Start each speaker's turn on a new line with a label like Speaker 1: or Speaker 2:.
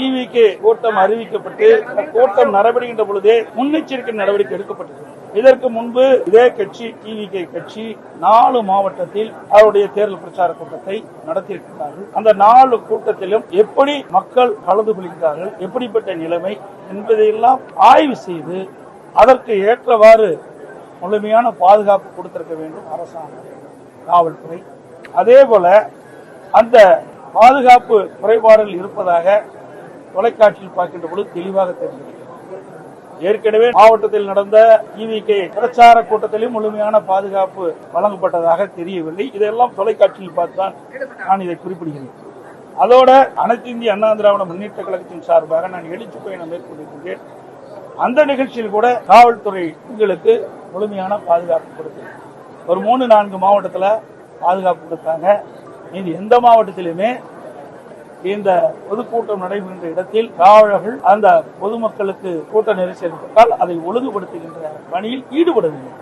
Speaker 1: EVK கூட்டம் அறிவிக்கப்பட்டு கூட்டம் நடைபெறுகின்ற பொழுதே முன்னெச்சரிக்கை நடவடிக்கை எடுக்கப்பட்டது. இதற்கு முன்பு இதே கட்சி EVK கட்சி 4 மாவட்டத்தில் அவருடைய தேர்தல் பிரச்சார கூட்டத்தை நடத்தியிருக்கிறார்கள். அந்த 4 கூட்டத்திலும் எப்படி மக்கள் கலந்து கொள்கிறார்கள், எப்படிப்பட்ட நிலைமை என்பதையெல்லாம் ஆய்வு செய்து அதற்கு ஏற்றவாறு முழுமையான பாதுகாப்பு கொடுத்திருக்க வேண்டும் அரசாங்கம், காவல்துறை. அதே போல அந்த பாதுகாப்பு குறைபாடுகள் இருப்பதாக தொலைக்காட்சியில் பார்க்கின்ற பொழுது தெளிவாக தெரிகிறது. ஏற்கனவே மாவட்டத்தில் நடந்த EVK பிரச்சார கூட்டத்திலும் முழுமையான பாதுகாப்பு வழங்கப்பட்டதாக தெரியவில்லை. இதெல்லாம் தொலைக்காட்சியில் பார்த்துதான் நான் இதை குறிப்பிடுகிறேன். அதோட அனைத்து இந்திய அண்ணா திராவிட முன்னேற்ற கழகத்தின் சார்பாக நான் எழுச்சி பயணம் மேற்கொண்டிருக்கிறேன். அந்த நிகழ்ச்சியில் கூட காவல்துறை உங்களுக்கு முழுமையான பாதுகாப்பு கொடுத்து ஒரு 3-4 மாவட்டத்தில் பாதுகாப்பு கொடுத்தாங்க. இது எந்த மாவட்டத்திலுமே இந்த பொதுக்கூட்டம் நடைபெறுகின்ற இடத்தில் காவலர்கள் அந்த பொதுமக்களுக்கு கூட்ட நெரிசல் ஏற்பட்டால் அதை ஒழுங்குபடுத்துகின்ற பணியில் ஈடுபடவில்லை.